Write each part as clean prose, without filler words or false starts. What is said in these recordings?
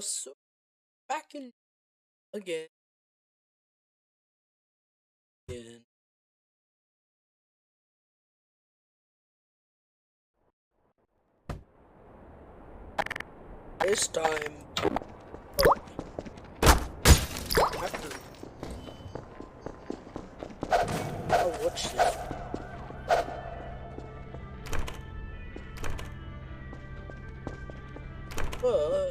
So back in again. Again. This time, after I'll watch this. But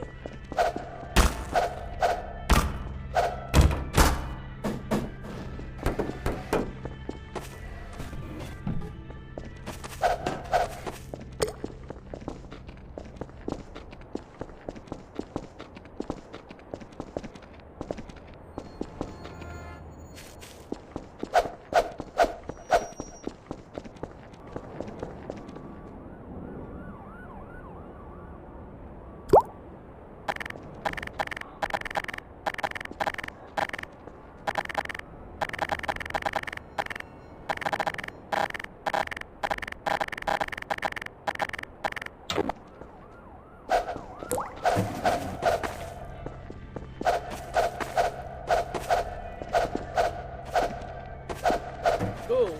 go.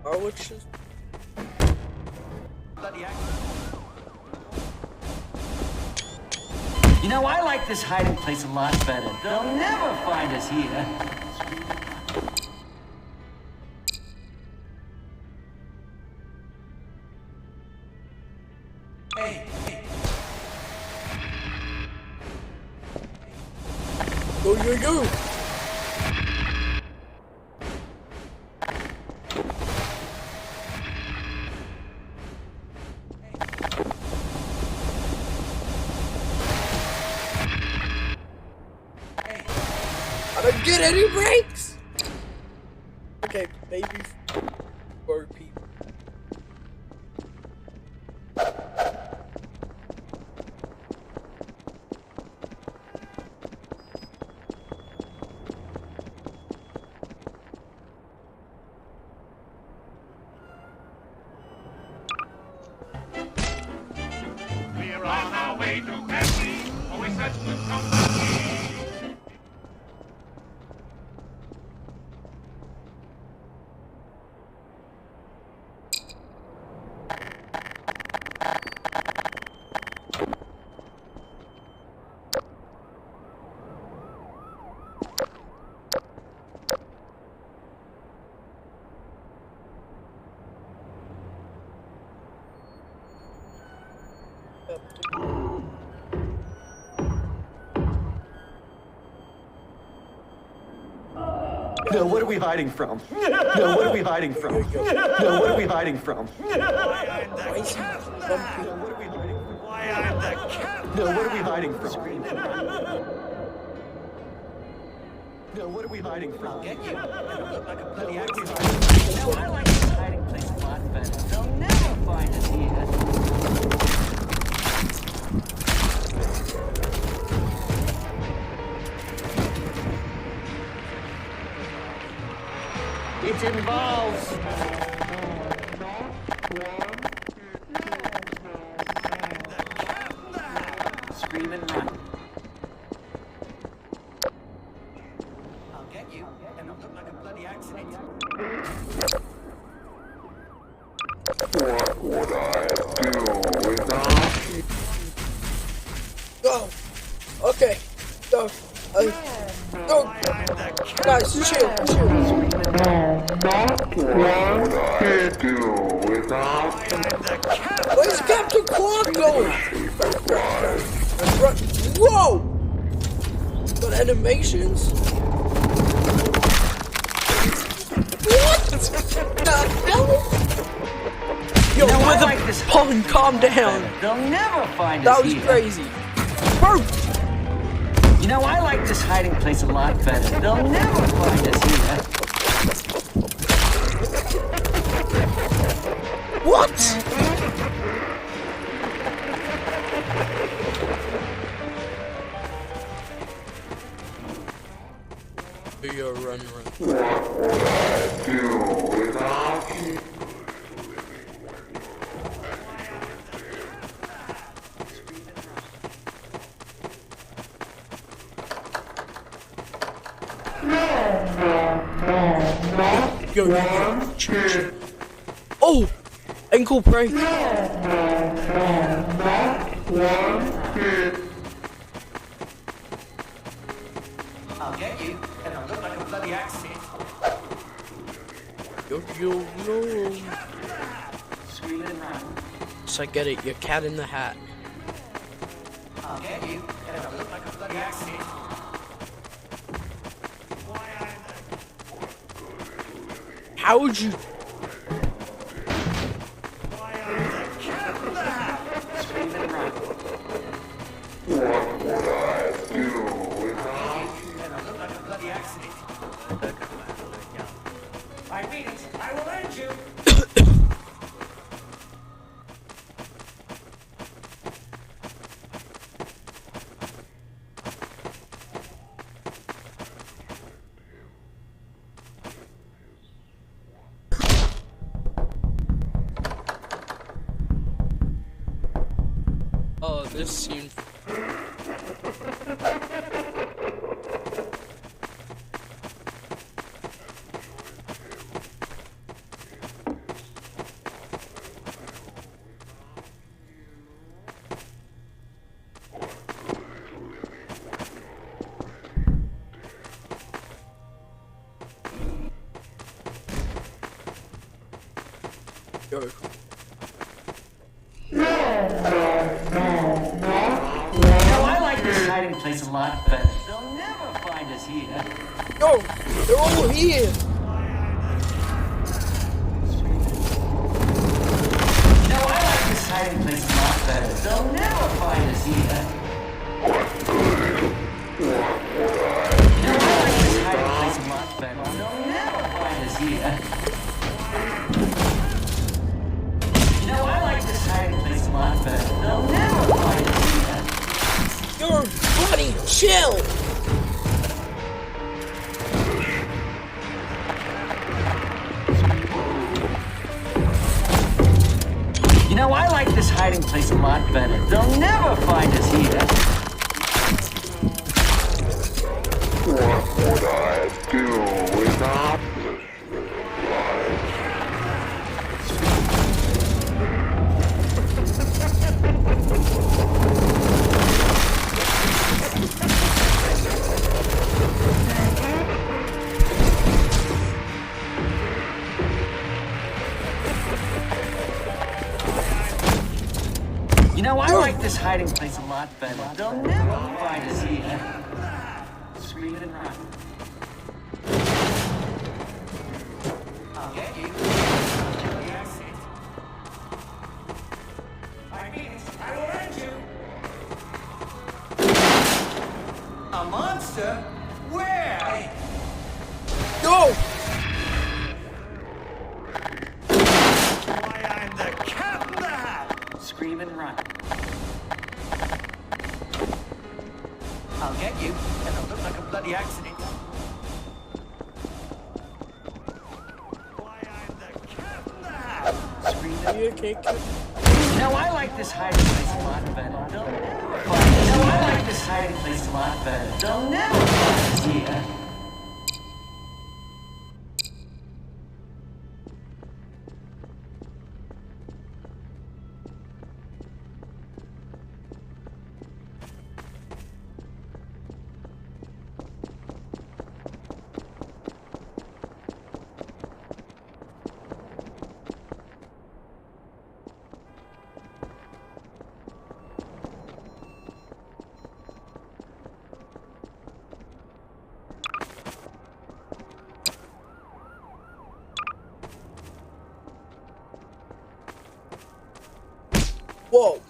I'll watch this. You know, I like this hiding place a lot better. They'll never find us here. Go, go, go! I don't get any breaks! Okay, maybe for people. We're on our way to Cassie. Always such good company. No, what are we hiding from? No, what are we hiding from? No, what are we hiding from? Why is he bumping? No, what are we hiding from? No, what are we hiding from? No, what are we hiding from? Get you. It'll look like a bloody No, what are we accident. hiding You know, I like this hiding place a lot better. They'll never find us here. It involves scream and run. I'll get you, and it'll look like a bloody accident. What would I do without you? Go! Okay, go. Go! Guys, chill, chill. What would I do without you? Where's Captain Clark going? Run. Whoa! But animations? What the hell? Yo, You know, I mother, like this Paul, calm down. They'll never find That us was here. crazy. Bro, You know, I like this hiding place a lot better. They'll never find us here. what? We are running. run, run. Yo. Oh! Ankle break. I'll get you, and I'll look like a bloody accident. Yo. Scream and run. So I get it, your cat in the hat. I'll get you, and I'll look like a bloody accident. How would you? Scream and run. And I'll look like a bloody accident. I mean it. I will end you. Oh, this seems. Go. I like this hiding place a lot better. They'll never find us here. Yo, they're all here. I like this hiding place a lot better. They'll never find us here. I like this hiding place a lot better. They'll never find us here. I like this hiding place a lot better. They'll never find us here. Yo, buddy, chill. I like this hiding place a lot better. They'll never find us here. What would I do without this? I like this hiding place a lot better. They'll never find us here. Scream and run. I'll get you. Yes, it. I mean it. I will end you. A monster? Where? Yo. Why, I'm the cat in the hat! Scream and run. I'll get you, and I'll look like a bloody accident. Why, I'm the cat in the hat! Scream and You okay, kid? I like this hiding place a lot better. They'll never find us. I like this hiding place a lot better. They'll never find us here. Whoa.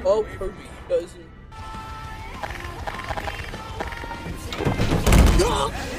Oh, her cousin. No!